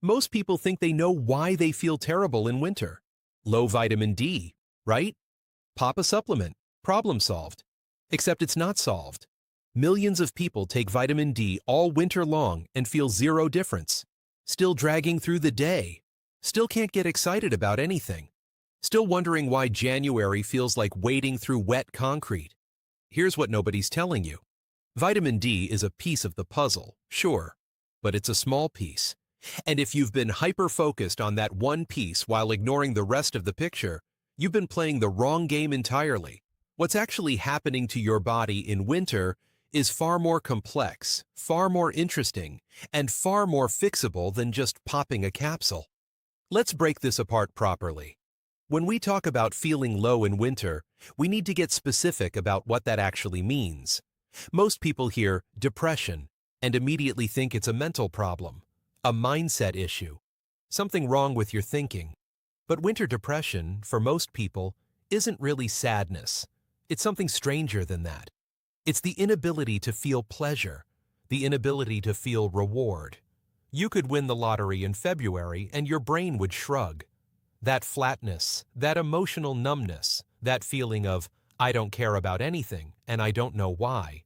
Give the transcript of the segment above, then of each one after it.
Most people think they know why they feel terrible in winter. Low vitamin D, right? Pop a supplement. Problem solved. Except it's not solved. Millions of people take vitamin D all winter long and feel zero difference. Still dragging through the day. Still can't get excited about anything. Still wondering why January feels like wading through wet concrete. Here's what nobody's telling you. Vitamin D is a piece of the puzzle, sure, but it's a small piece. And if you've been hyper-focused on that one piece while ignoring the rest of the picture, you've been playing the wrong game entirely. What's actually happening to your body in winter is far more complex, far more interesting, and far more fixable than just popping a capsule. Let's break this apart properly. When we talk about feeling low in winter, we need to get specific about what that actually means. Most people hear depression and immediately think it's a mental problem, a mindset issue, something wrong with your thinking. But winter depression, for most people, isn't really sadness. It's something stranger than that. It's the inability to feel pleasure, the inability to feel reward. You could win the lottery in February and your brain would shrug. That flatness, that emotional numbness, that feeling of, I don't care about anything and I don't know why,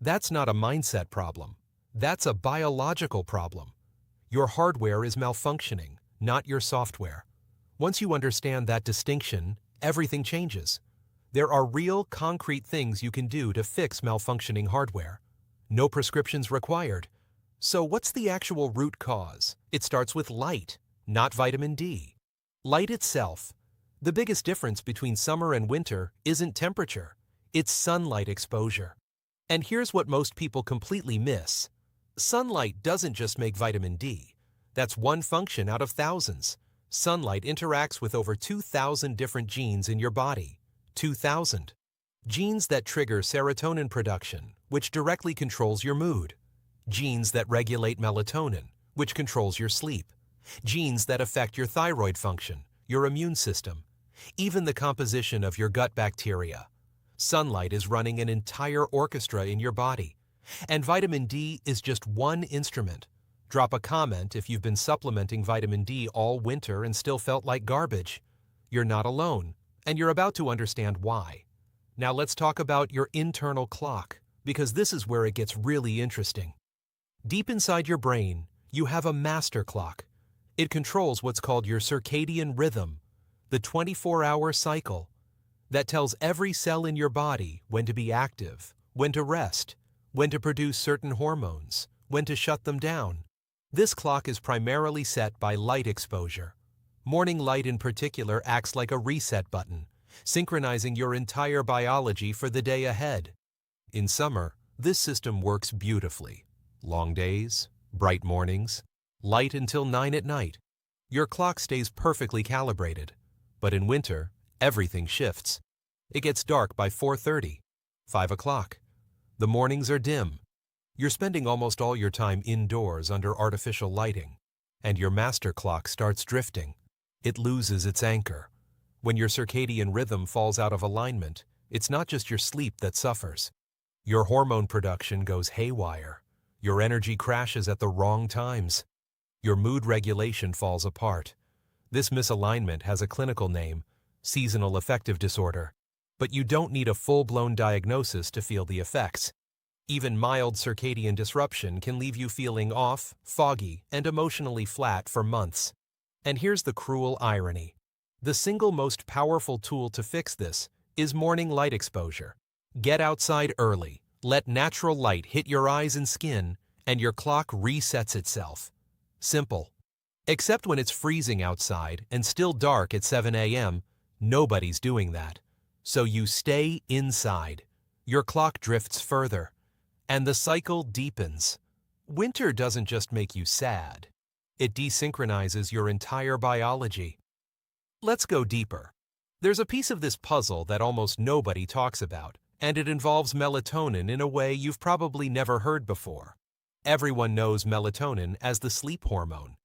that's not a mindset problem. That's a biological problem. Your hardware is malfunctioning, not your software. Once you understand that distinction, everything changes. There are real, concrete things you can do to fix malfunctioning hardware. No prescriptions required. So what's the actual root cause? It starts with light, not vitamin D. Light itself. The biggest difference between summer and winter isn't temperature, it's sunlight exposure. And here's what most people completely miss. Sunlight doesn't just make vitamin D. That's one function out of thousands. Sunlight interacts with over 2,000 different genes in your body. 2,000. Genes that trigger serotonin production, which directly controls your mood. Genes that regulate melatonin, which controls your sleep. Genes that affect your thyroid function, your immune system, even the composition of your gut bacteria. Sunlight is running an entire orchestra in your body. And vitamin D is just one instrument. Drop a comment if you've been supplementing vitamin D all winter and still felt like garbage. You're not alone, and you're about to understand why. Now let's talk about your internal clock, because this is where it gets really interesting. Deep inside your brain, you have a master clock. It controls what's called your circadian rhythm, the 24-hour cycle that tells every cell in your body when to be active, when to rest, when to produce certain hormones, when to shut them down. This clock is primarily set by light exposure. Morning light in particular acts like a reset button, synchronizing your entire biology for the day ahead. In summer, this system works beautifully. Long days, bright mornings, light until 9 at night. Your clock stays perfectly calibrated. But in winter, everything shifts. It gets dark by 4:30, 5 o'clock. The mornings are dim. You're spending almost all your time indoors under artificial lighting, and your master clock starts drifting. It loses its anchor. When your circadian rhythm falls out of alignment, it's not just your sleep that suffers. Your hormone production goes haywire. Your energy crashes at the wrong times. Your mood regulation falls apart. This misalignment has a clinical name, seasonal affective disorder. But you don't need a full-blown diagnosis to feel the effects. Even mild circadian disruption can leave you feeling off, foggy, and emotionally flat for months. And here's the cruel irony. The single most powerful tool to fix this is morning light exposure. Get outside early, let natural light hit your eyes and skin, and your clock resets itself. Simple. Except when it's freezing outside and still dark at 7 a.m., nobody's doing that. So you stay inside. Your clock drifts further, and the cycle deepens. Winter doesn't just make you sad. It desynchronizes your entire biology. Let's go deeper. There's a piece of this puzzle that almost nobody talks about, and it involves melatonin in a way you've probably never heard before. Everyone knows melatonin as the sleep hormone.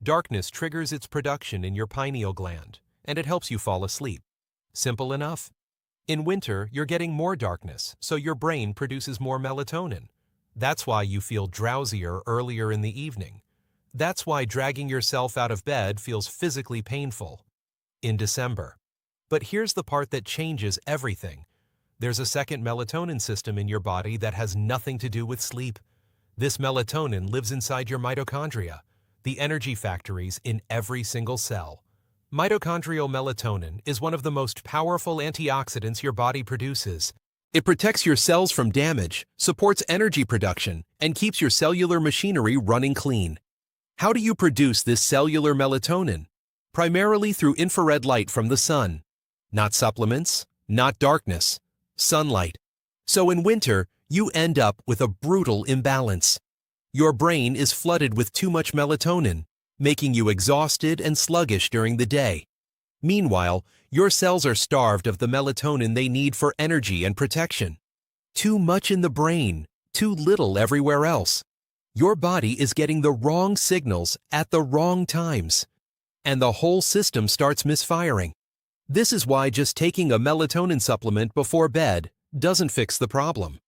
Darkness triggers its production in your pineal gland, and it helps you fall asleep. Simple enough. In winter, you're getting more darkness, so your brain produces more melatonin. That's why you feel drowsier earlier in the evening. That's why dragging yourself out of bed feels physically painful in December. But here's the part that changes everything. There's a second melatonin system in your body that has nothing to do with sleep. This melatonin lives inside your mitochondria, the energy factories in every single cell. Mitochondrial melatonin is one of the most powerful antioxidants your body produces. It protects your cells from damage, supports energy production, and keeps your cellular machinery running clean. How do you produce this cellular melatonin? Primarily through infrared light from the sun. Not supplements, not darkness, sunlight. So in winter, you end up with a brutal imbalance. Your brain is flooded with too much melatonin, making you exhausted and sluggish during the day. Meanwhile, your cells are starved of the melatonin they need for energy and protection. Too much in the brain, too little everywhere else. Your body is getting the wrong signals at the wrong times, and the whole system starts misfiring. This is why just taking a melatonin supplement before bed doesn't fix the problem.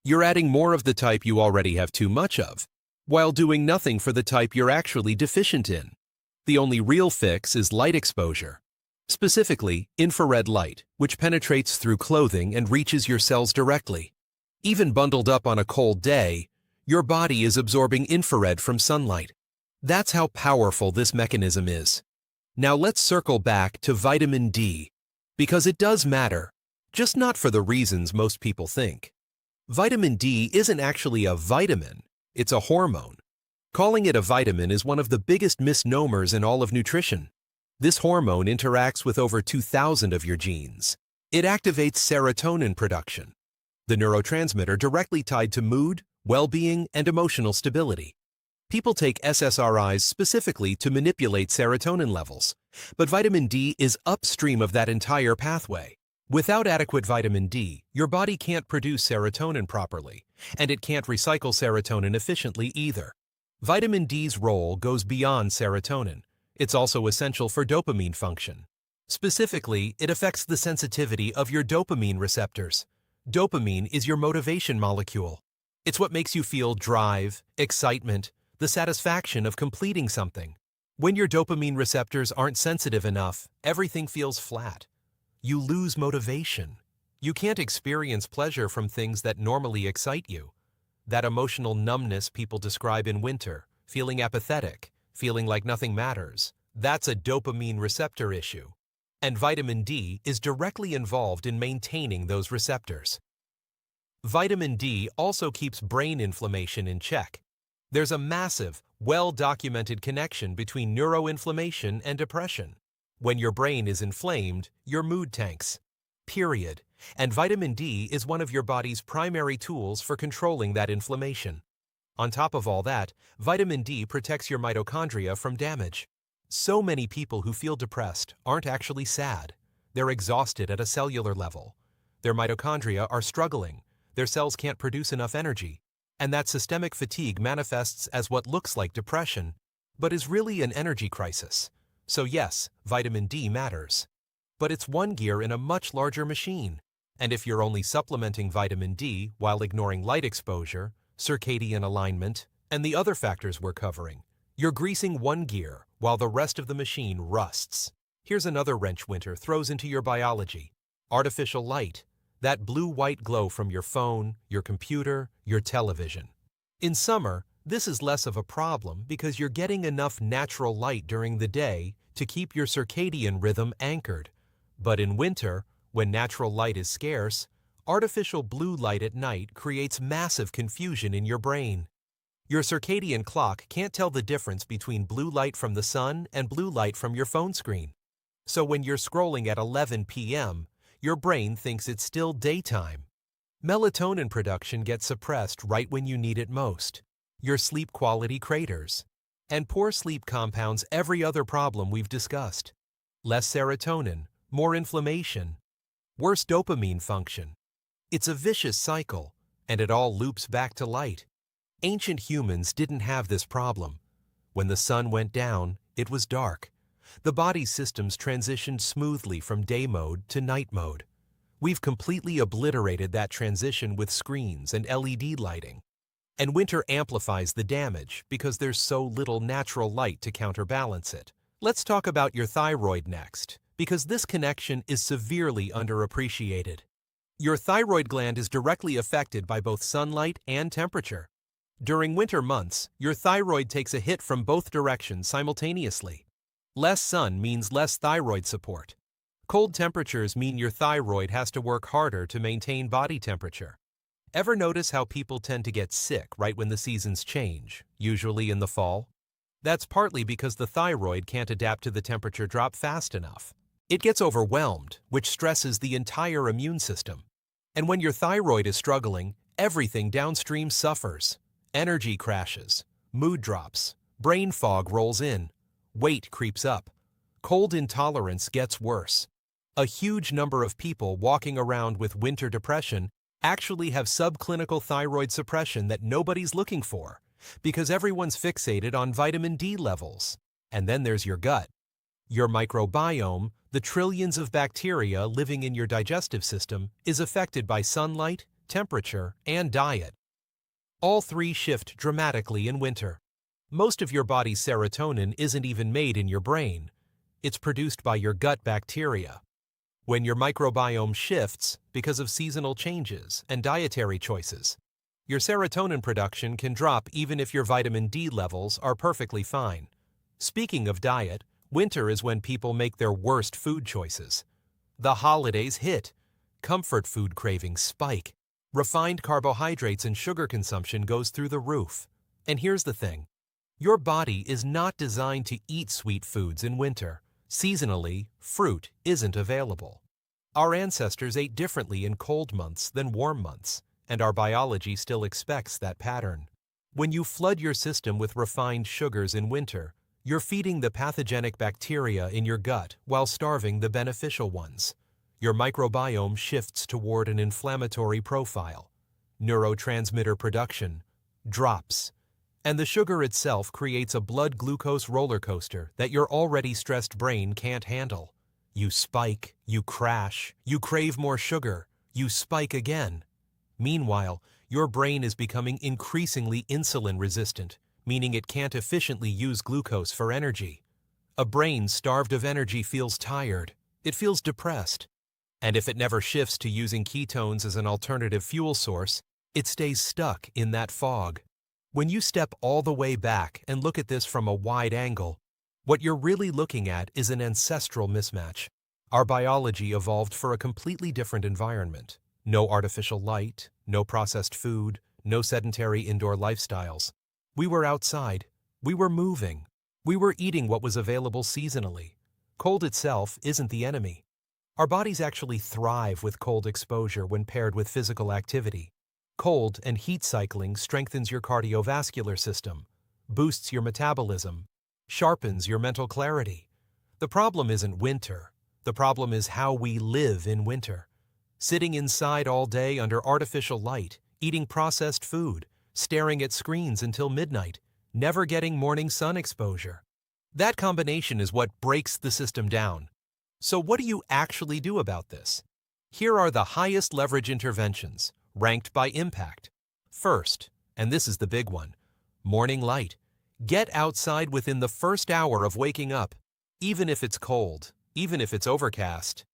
You're adding more of the type you already have too much of, while doing nothing for the type you're actually deficient in. The only real fix is light exposure. Specifically, infrared light, which penetrates through clothing and reaches your cells directly. Even bundled up on a cold day, your body is absorbing infrared from sunlight. That's how powerful this mechanism is. Now let's circle back to vitamin D, because it does matter, just not for the reasons most people think. Vitamin D isn't actually a vitamin, it's a hormone. Calling it a vitamin is one of the biggest misnomers in all of nutrition. This hormone interacts with over 2,000 of your genes. It activates serotonin production, the neurotransmitter directly tied to mood, well-being, and emotional stability. People take SSRIs specifically to manipulate serotonin levels, but vitamin D is upstream of that entire pathway. Without adequate vitamin D, your body can't produce serotonin properly, and it can't recycle serotonin efficiently either. Vitamin D's role goes beyond serotonin. It's also essential for dopamine function. Specifically, it affects the sensitivity of your dopamine receptors. Dopamine is your motivation molecule. It's what makes you feel drive, excitement, the satisfaction of completing something. When your dopamine receptors aren't sensitive enough, everything feels flat. You lose motivation. You can't experience pleasure from things that normally excite you. That emotional numbness people describe in winter, feeling apathetic, feeling like nothing matters, that's a dopamine receptor issue. And vitamin D is directly involved in maintaining those receptors. Vitamin D also keeps brain inflammation in check. There's a massive, well-documented connection between neuroinflammation and depression. When your brain is inflamed, your mood tanks. Period. And vitamin D is one of your body's primary tools for controlling that inflammation. On top of all that, vitamin D protects your mitochondria from damage. So many people who feel depressed aren't actually sad. They're exhausted at a cellular level. Their mitochondria are struggling. Their cells can't produce enough energy. And that systemic fatigue manifests as what looks like depression, but is really an energy crisis. So yes, vitamin D matters. But it's one gear in a much larger machine. And if you're only supplementing vitamin D while ignoring light exposure, circadian alignment, and the other factors we're covering, you're greasing one gear while the rest of the machine rusts. Here's another wrench winter throws into your biology. Artificial light, that blue-white glow from your phone, your computer, your television. In summer, this is less of a problem because you're getting enough natural light during the day to keep your circadian rhythm anchored. But in winter, when natural light is scarce, artificial blue light at night creates massive confusion in your brain. Your circadian clock can't tell the difference between blue light from the sun and blue light from your phone screen. So when you're scrolling at 11 p.m., your brain thinks it's still daytime. Melatonin production gets suppressed right when you need it most. Your sleep quality craters. And poor sleep compounds every other problem we've discussed. Less serotonin, more inflammation, worse dopamine function. It's a vicious cycle, and it all loops back to light. Ancient humans didn't have this problem. When the sun went down, it was dark. The body's systems transitioned smoothly from day mode to night mode. We've completely obliterated that transition with screens and LED lighting. And winter amplifies the damage because there's so little natural light to counterbalance it. Let's talk about your thyroid next, because this connection is severely underappreciated. Your thyroid gland is directly affected by both sunlight and temperature. During winter months, your thyroid takes a hit from both directions simultaneously. Less sun means less thyroid support. Cold temperatures mean your thyroid has to work harder to maintain body temperature. Ever notice how people tend to get sick right when the seasons change, usually in the fall? That's partly because the thyroid can't adapt to the temperature drop fast enough. It gets overwhelmed, which stresses the entire immune system. And when your thyroid is struggling, everything downstream suffers. Energy crashes, mood drops, brain fog rolls in, weight creeps up, cold intolerance gets worse. A huge number of people walking around with winter depression actually have subclinical thyroid suppression that nobody's looking for, because everyone's fixated on vitamin D levels. And then there's your gut. Your microbiome, the trillions of bacteria living in your digestive system, is affected by sunlight, temperature, and diet. All three shift dramatically in winter. Most of your body's serotonin isn't even made in your brain. It's produced by your gut bacteria. When your microbiome shifts because of seasonal changes and dietary choices, your serotonin production can drop even if your vitamin D levels are perfectly fine. Speaking of diet, winter is when people make their worst food choices. The holidays hit. Comfort food cravings spike. Refined carbohydrates and sugar consumption goes through the roof. And here's the thing. Your body is not designed to eat sweet foods in winter. Seasonally, fruit isn't available. Our ancestors ate differently in cold months than warm months, and our biology still expects that pattern. When you flood your system with refined sugars in winter, you're feeding the pathogenic bacteria in your gut while starving the beneficial ones. Your microbiome shifts toward an inflammatory profile. Neurotransmitter production drops. And the sugar itself creates a blood glucose roller coaster that your already stressed brain can't handle. You spike, you crash, you crave more sugar, you spike again. Meanwhile, your brain is becoming increasingly insulin resistant, meaning it can't efficiently use glucose for energy. A brain starved of energy feels tired. It feels depressed. And if it never shifts to using ketones as an alternative fuel source, it stays stuck in that fog. When you step all the way back and look at this from a wide angle, what you're really looking at is an ancestral mismatch. Our biology evolved for a completely different environment. No artificial light, no processed food, no sedentary indoor lifestyles. We were outside. We were moving. We were eating what was available seasonally. Cold itself isn't the enemy. Our bodies actually thrive with cold exposure when paired with physical activity. Cold and heat cycling strengthens your cardiovascular system, boosts your metabolism, sharpens your mental clarity. The problem isn't winter. The problem is how we live in winter. Sitting inside all day under artificial light, eating processed food, staring at screens until midnight, never getting morning sun exposure. That combination is what breaks the system down. So what do you actually do about this? Here are the highest leverage interventions, ranked by impact. First, and this is the big one, morning light. Get outside within the first hour of waking up, even if it's cold, even if it's overcast.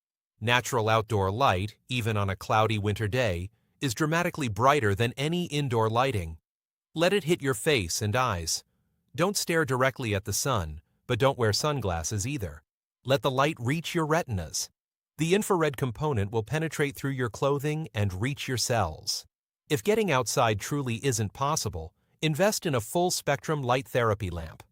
Natural outdoor light, even on a cloudy winter day, is dramatically brighter than any indoor lighting. Let it hit your face and eyes. Don't stare directly at the sun, but don't wear sunglasses either. Let the light reach your retinas. The infrared component will penetrate through your clothing and reach your cells. If getting outside truly isn't possible, invest in a full-spectrum light therapy lamp.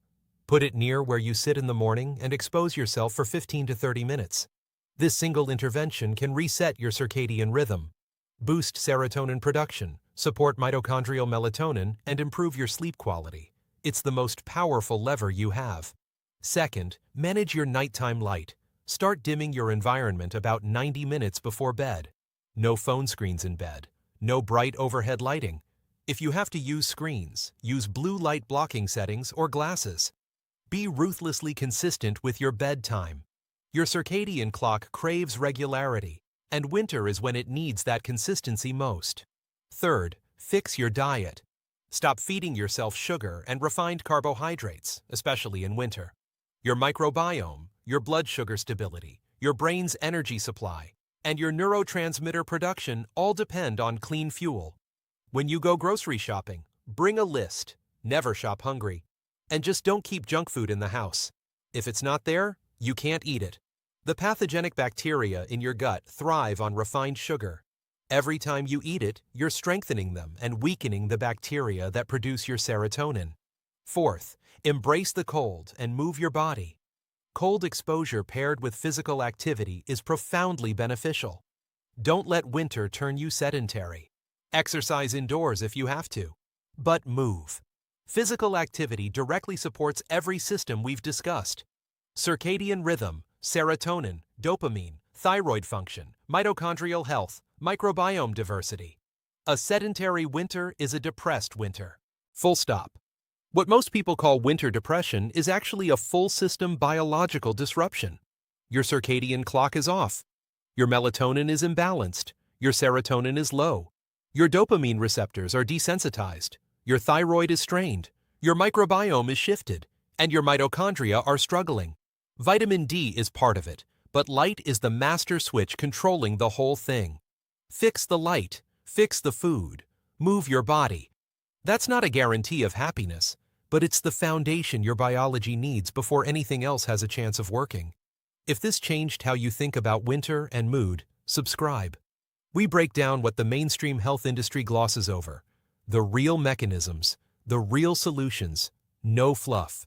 Put it near where you sit in the morning and expose yourself for 15 to 30 minutes. This single intervention can reset your circadian rhythm, boost serotonin production, support mitochondrial melatonin, and improve your sleep quality. It's the most powerful lever you have. Second, manage your nighttime light. Start dimming your environment about 90 minutes before bed. No phone screens in bed. No bright overhead lighting. If you have to use screens, use blue light blocking settings or glasses. Be ruthlessly consistent with your bedtime. Your circadian clock craves regularity, and winter is when it needs that consistency most. Third, fix your diet. Stop feeding yourself sugar and refined carbohydrates, especially in winter. Your microbiome, your blood sugar stability, your brain's energy supply, and your neurotransmitter production all depend on clean fuel. When you go grocery shopping, bring a list, never shop hungry, and just don't keep junk food in the house. If it's not there, you can't eat it. The pathogenic bacteria in your gut thrive on refined sugar. Every time you eat it, you're strengthening them and weakening the bacteria that produce your serotonin. Fourth, embrace the cold and move your body. Cold exposure paired with physical activity is profoundly beneficial. Don't let winter turn you sedentary. Exercise indoors if you have to, but move. Physical activity directly supports every system we've discussed: circadian rhythm, serotonin, dopamine, thyroid function, mitochondrial health, microbiome diversity. A sedentary winter is a depressed winter. Full stop. What most people call winter depression is actually a full-system biological disruption. Your circadian clock is off. Your melatonin is imbalanced. Your serotonin is low. Your dopamine receptors are desensitized. Your thyroid is strained. Your microbiome is shifted. And your mitochondria are struggling. Vitamin D is part of it, but light is the master switch controlling the whole thing. Fix the light, fix the food, move your body. That's not a guarantee of happiness, but it's the foundation your biology needs before anything else has a chance of working. If this changed how you think about winter and mood, subscribe. We break down what the mainstream health industry glosses over: the real mechanisms, the real solutions, no fluff.